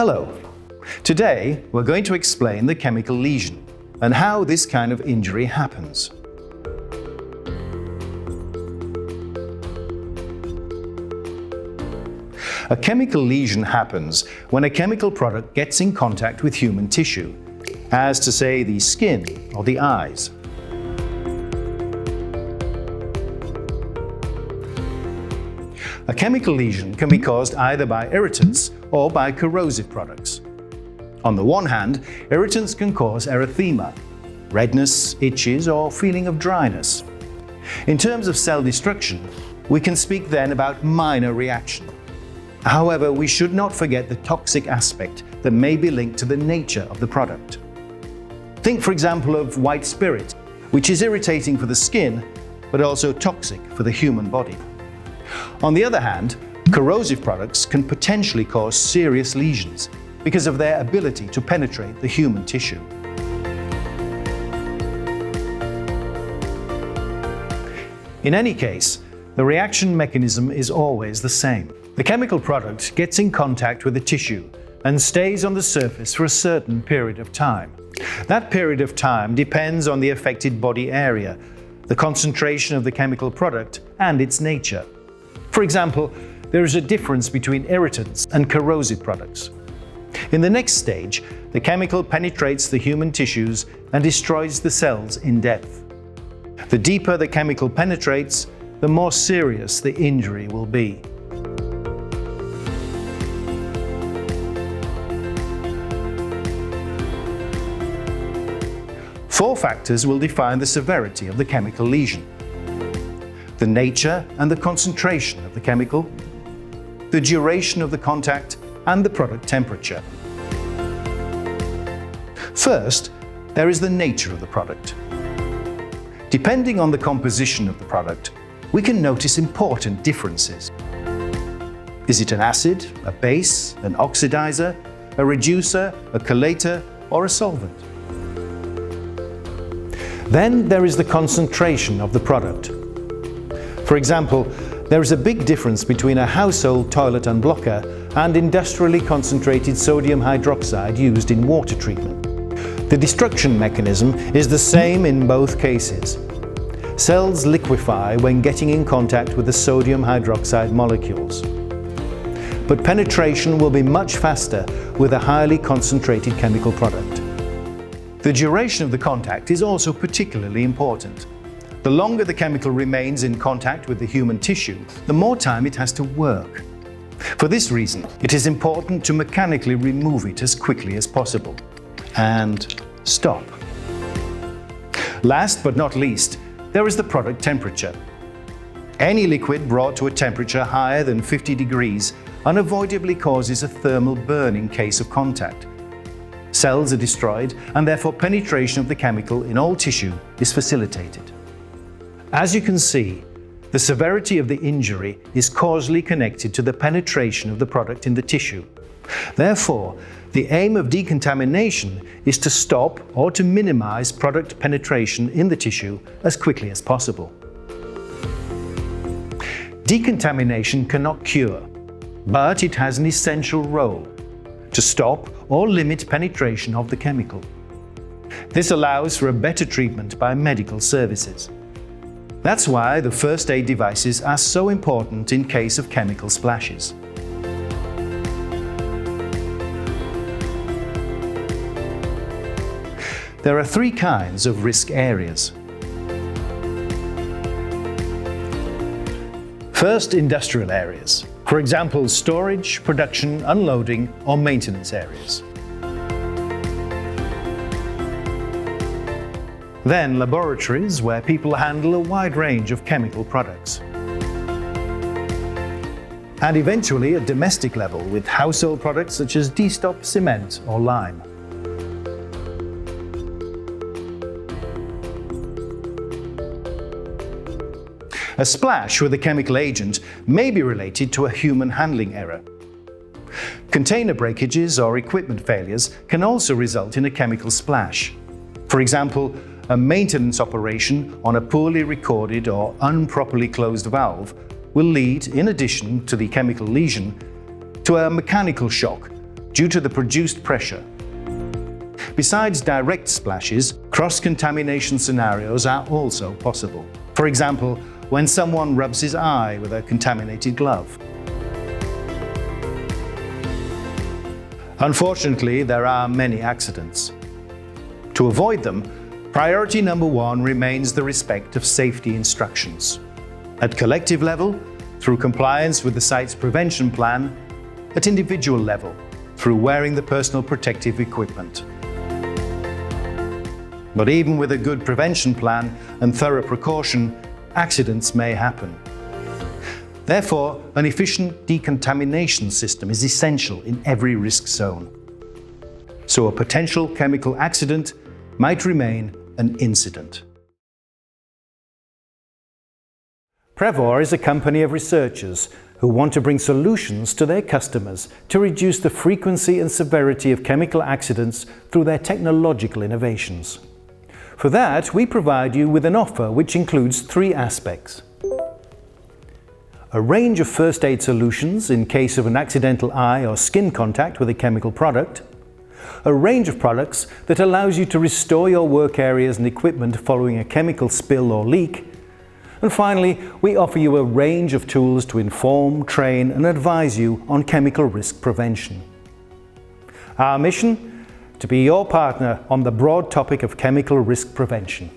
Hello. Today, we're going to explain the chemical lesion and how this kind of injury happens. A chemical lesion happens when a chemical product gets in contact with human tissue, as to say the skin or the eyes. A chemical lesion can be caused either by irritants or by corrosive products. On the one hand, irritants can cause erythema, redness, itches, or feeling of dryness. In terms of cell destruction, we can speak then about minor reaction. However, we should not forget the toxic aspect that may be linked to the nature of the product. Think, for example, of white spirit, which is irritating for the skin, but also toxic for the human body. On the other hand, corrosive products can potentially cause serious lesions because of their ability to penetrate the human tissue. In any case, the reaction mechanism is always the same. The chemical product gets in contact with the tissue and stays on the surface for a certain period of time. That period of time depends on the affected body area, the concentration of the chemical product, and its nature. For example, there is a difference between irritants and corrosive products. In the next stage, the chemical penetrates the human tissues and destroys the cells in depth. The deeper the chemical penetrates, the more serious the injury will be. Four factors will define the severity of the chemical lesion: the nature and the concentration of the chemical, the duration of the contact, and the product temperature. First, there is the nature of the product. Depending on the composition of the product, we can notice important differences. Is it an acid, a base, an oxidizer, a reducer, a chelator, or a solvent? Then there is the concentration of the product. For example, there is a big difference between a household toilet unblocker and industrially concentrated sodium hydroxide used in water treatment. The destruction mechanism is the same in both cases. Cells liquefy when getting in contact with the sodium hydroxide molecules. But penetration will be much faster with a highly concentrated chemical product. The duration of the contact is also particularly important. The longer the chemical remains in contact with the human tissue, the more time it has to work. For this reason, it is important to mechanically remove it as quickly as possible. And stop. Last but not least, there is the product temperature. Any liquid brought to a temperature higher than 50 degrees unavoidably causes a thermal burn in case of contact. Cells are destroyed, and therefore penetration of the chemical in all tissue is facilitated. As you can see, the severity of the injury is causally connected to the penetration of the product in the tissue. Therefore, the aim of decontamination is to stop or to minimize product penetration in the tissue as quickly as possible. Decontamination cannot cure, but it has an essential role to stop or limit penetration of the chemical. This allows for a better treatment by medical services. That's why the first aid devices are so important in case of chemical splashes. There are three kinds of risk areas. First, industrial areas. For example, storage, production, unloading, or maintenance areas. Then laboratories, where people handle a wide range of chemical products. And eventually at domestic level with household products such as de-stop cement or lime. A splash with a chemical agent may be related to a human handling error. Container breakages or equipment failures can also result in a chemical splash. For example, a maintenance operation on a poorly recorded or improperly closed valve will lead, in addition to the chemical lesion, to a mechanical shock due to the produced pressure. Besides direct splashes, cross-contamination scenarios are also possible. For example, when someone rubs his eye with a contaminated glove. Unfortunately, there are many accidents. To avoid them, priority number one remains the respect of safety instructions. At collective level, through compliance with the site's prevention plan; at individual level, through wearing the personal protective equipment. But even with a good prevention plan and thorough precaution, accidents may happen. Therefore, an efficient decontamination system is essential in every risk zone. So a potential chemical accident might remain an incident. Prevor is a company of researchers who want to bring solutions to their customers to reduce the frequency and severity of chemical accidents through their technological innovations. For that, we provide you with an offer which includes 3 aspects: a range of first aid solutions in case of an accidental eye or skin contact with a chemical product; a range of products that allows you to restore your work areas and equipment following a chemical spill or leak; and finally, we offer you a range of tools to inform, train and advise you on chemical risk prevention. Our mission? To be your partner on the broad topic of chemical risk prevention.